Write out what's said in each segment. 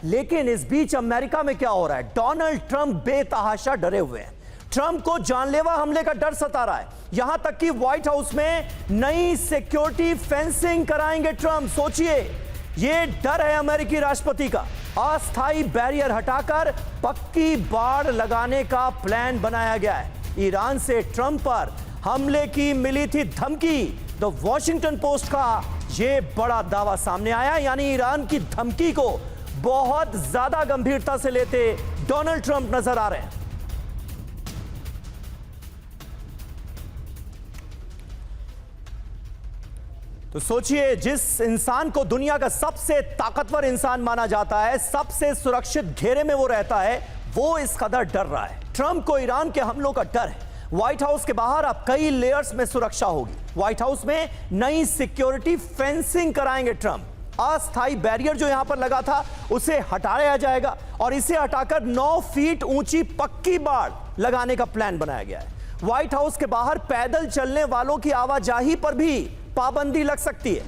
लेकिन इस बीच अमेरिका में क्या हो रहा है? डोनाल्ड ट्रंप बेतहाशा डरे हुए हैं। ट्रंप को जानलेवा हमले का डर सता रहा है, यहां तक कि व्हाइट हाउस में नई सिक्योरिटी फेंसिंग कराएंगे ट्रंप। सोचिए, यह डर है अमेरिकी राष्ट्रपति का। अस्थायी बैरियर हटाकर पक्की बाड़ लगाने का प्लान बनाया गया है। ईरान से ट्रंप पर हमले की मिली थी धमकी। द वॉशिंगटन पोस्ट का यह बड़ा दावा सामने आया, यानी ईरान की धमकी को बहुत ज्यादा गंभीरता से लेते डोनाल्ड ट्रंप नजर आ रहे हैं। तो सोचिए, जिस इंसान को दुनिया का सबसे ताकतवर इंसान माना जाता है, सबसे सुरक्षित घेरे में वो रहता है, वो इस कदर डर रहा है। ट्रंप को ईरान के हमलों का डर है। व्हाइट हाउस के बाहर अब कई लेयर्स में सुरक्षा होगी। व्हाइट हाउस में नई सिक्योरिटी फेंसिंग कराएंगे ट्रंप। अस्थायी बैरियर जो यहां पर लगा था उसे हटाया जाएगा और इसे हटाकर 9 फीट ऊंची पक्की बाड़ लगाने का प्लान बनाया गया है। व्हाइट हाउस के बाहर पैदल चलने वालों की आवाजाही पर भी पाबंदी लग सकती है।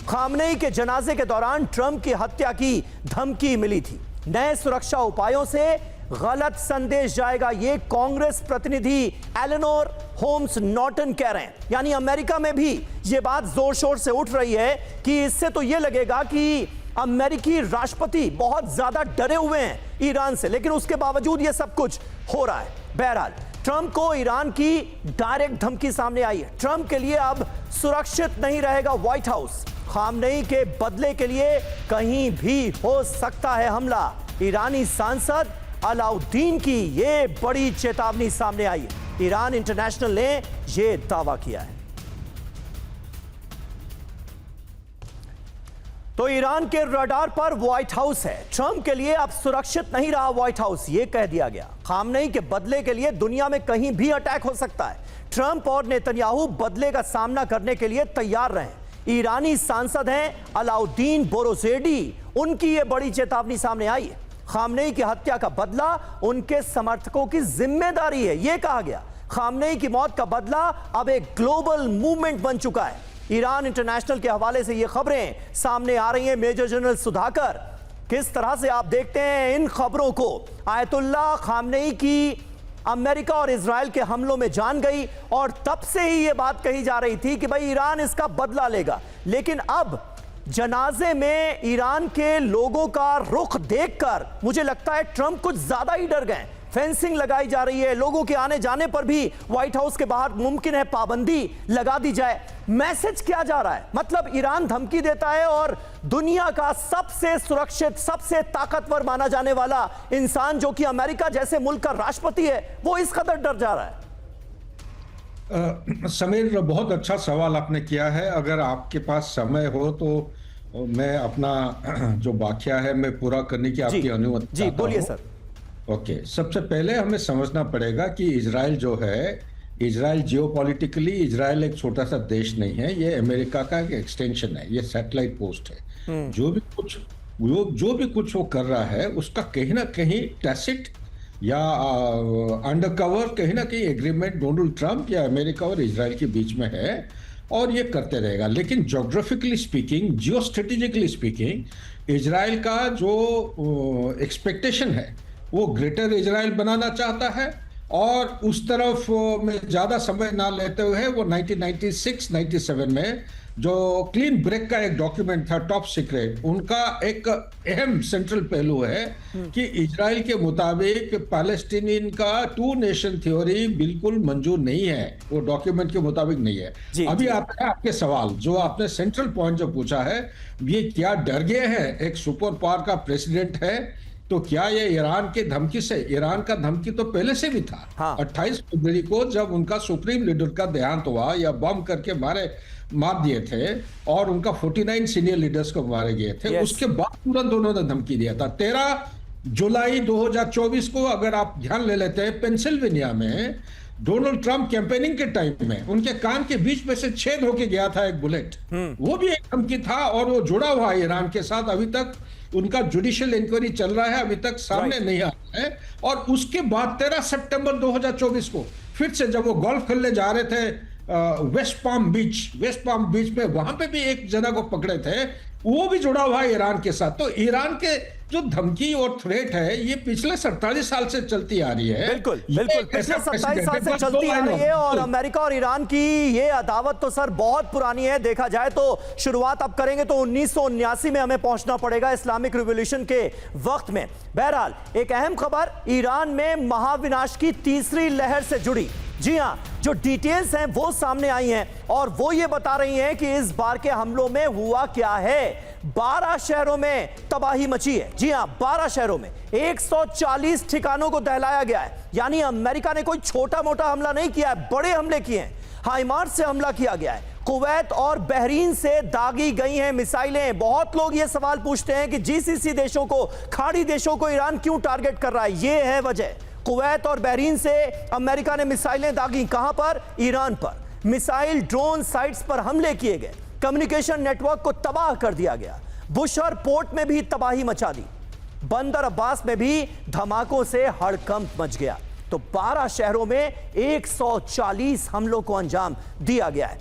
खामनेई के जनाजे के दौरान ट्रंप की हत्या की धमकी मिली थी। नए सुरक्षा उपायों से गलत संदेश जाएगा, ये कांग्रेस प्रतिनिधि एलेनोर होम्स नॉर्टन कह रहे हैं। यानी अमेरिका में भी ये बात जोर शोर से उठ रही है कि इससे तो ये लगेगा कि अमेरिकी राष्ट्रपति बहुत ज्यादा डरे हुए हैं ईरान से, लेकिन उसके बावजूद ये सब कुछ हो रहा है। बहरहाल, ट्रंप को ईरान की डायरेक्ट धमकी सामने आई है। ट्रंप के लिए अब सुरक्षित नहीं रहेगा व्हाइट हाउस। खामनेई के बदले के लिए कहीं भी हो सकता है हमला। ईरानी सांसद अलाउद्दीन की ये बड़ी चेतावनी सामने आई है। ईरान इंटरनेशनल ने यह दावा किया है। तो ईरान के रडार पर व्हाइट हाउस है। ट्रंप के लिए अब सुरक्षित नहीं रहा व्हाइट हाउस, यह कह दिया गया। खामनेई के बदले के लिए दुनिया में कहीं भी अटैक हो सकता है। ट्रंप और नेतन्याहू बदले का सामना करने के लिए तैयार रहे। ईरानी सांसद हैं अलाउद्दीन बोरोजेडी, उनकी यह बड़ी चेतावनी सामने आई है। खामनेई की हत्या का बदला उनके समर्थकों की जिम्मेदारी है, यह कहा गया। खामनेई की मौत का बदला अब एक ग्लोबल मूवमेंट बन चुका है। ईरान इंटरनेशनल के हवाले से ये खबरें सामने आ रही हैं। मेजर जनरल सुधाकर, किस तरह से आप देखते हैं इन खबरों को? आयतुल्लाह खामनेई की अमेरिका और इजराइल के हमलों में जान गई और तब से ही ये बात कही जा रही थी कि भाई ईरान इसका बदला लेगा, लेकिन अब जनाजे में ईरान के लोगों का रुख देखकर मुझे लगता है ट्रंप कुछ ज्यादा ही डर गए। फेंसिंग लगाई जा रही है, लोगों के आने जाने पर भी व्हाइट हाउस के बाहर मुमकिन है पाबंदी लगा दी जाए। मैसेज क्या जा रहा है? मतलब ईरान धमकी देता है और दुनिया का सबसे सुरक्षित, सबसे ताकतवर माना जाने वाला इंसान जो कि अमेरिका जैसे मुल्क का राष्ट्रपति है, वो इस कदर डर जा रहा है। समीर, बहुत अच्छा सवाल आपने किया है। अगर आपके पास समय हो तो मैं अपना जो वाकया है मैं पूरा करने की आपकी अनुमति चाहता हूं। जी बोलिए सर। ओके, सबसे पहले हमें समझना पड़ेगा कि इजराइल जो है, इजराइल जियोपॉलिटिकली इजराइल एक छोटा सा देश नहीं है, ये अमेरिका का एक एक्सटेंशन है, ये सैटेलाइट पोस्ट है। जो भी कुछ वो कर रहा है उसका कहीं ना कहीं टैसिट या अंडरकवर कहीं ना कहीं एग्रीमेंट डोनाल्ड ट्रंप या अमेरिका और इजराइल के बीच में है और ये करते रहेगा। लेकिन ज्योग्राफिकली स्पीकिंग, जियो स्ट्रेटेजिकली स्पीकिंग, इजराइल का जो एक्सपेक्टेशन है वो ग्रेटर इजराइल बनाना चाहता है और उस तरफ में ज़्यादा समय ना लेते हुए वो 1996-97 में जो क्लीन ब्रेक का एक डॉक्यूमेंट था टॉप सीक्रेट, उनका एक अहम सेंट्रल पहलू है कि इजराइल के मुताबिक पैलेस्टीनियन का 2 नेशन थ्योरी बिल्कुल मंजूर नहीं है, वो डॉक्यूमेंट के मुताबिक नहीं है। अभी आता है आपके सवाल, जो आपने सेंट्रल पॉइंट जो पूछा है, ये क्या डर गए हैं? एक सुपर पावर का प्रेसिडेंट है तो क्या ये ईरान के धमकी से? ईरान का धमकी तो पहले से भी था। हाँ। 28 फरवरी को जब उनका सुप्रीम लीडर का देहांत हुआ या बम करके मार दिए थे और उनका 49 सीनियर लीडर्स को मारे गए थे, उसके बाद तुरंत उन्होंने धमकी दिया था। 13 जुलाई 2024 को अगर आप ध्यान ले लेते हैं, पेंसिल्वेनिया में डोनाल्ड ट्रंप कैंपेनिंग के टाइम में उनके कान के बीच में से छेद होके गया था एक बुलेट, वो भी एक धमकी था और वो जुड़ा हुआ है ईरान के साथ। अभी तक उनका जुडिशियल इंक्वायरी चल रहा है, अभी तक सामने नहीं आया है। और उसके बाद 13 सितंबर 2024 को फिर से जब वो गोल्फ खेलने जा रहे थे वेस्ट पाम बीच में, वहां पे भी एक जना को पकड़े थे, वो भी जुड़ा हुआ है ईरान के साथ। तो ईरान के जो धमकी और थ्रेट है ये पिछले 47 साल से चलती आ रही है। बिल्कुल ये बिल्कुल एक पिछले ऐसा 27 precedent साल है, से बस चलती दो आ लाइनों रही है और बिल्कुल। अमेरिका और ईरान की ये अदावत तो सर बहुत पुरानी है। देखा जाए तो शुरुआत अब करेंगे तो 1979 में हमें पहुंचना पड़ेगा, इस्लामिक रिवॉल्यूशन के वक्त में। बहरहाल एक अहम खबर ईरान में महाविनाश की तीसरी लहर से जुड़ी। जी हां, जो डिटेल्स हैं वो सामने आई हैं और वो ये बता रही हैं कि इस बार के हमलों में हुआ क्या है। 12 शहरों में तबाही मची है। जी हां, 12 शहरों में 140 ठिकानों को दहलाया गया है। यानी अमेरिका ने कोई छोटा मोटा हमला नहीं किया है, बड़े हमले किए हैं। हाइमार्स से हमला किया गया है। कुवैत और बहरीन से दागी गई हैं मिसाइलें। बहुत लोग ये सवाल पूछते हैं कि जीसीसी देशों को, खाड़ी देशों को ईरान क्यों टारगेट कर रहा है। ये है वजह। कुवैत और बहरीन से अमेरिका ने मिसाइलें दागी। कहां पर? ईरान पर। मिसाइल ड्रोन साइट्स पर हमले किए गए। कम्युनिकेशन नेटवर्क को तबाह कर दिया गया। बुशहर पोर्ट में भी तबाही मचा दी। बंदर अब्बास में भी धमाकों से हड़कंप मच गया। तो 12 शहरों में 140 हमलों को अंजाम दिया गया है।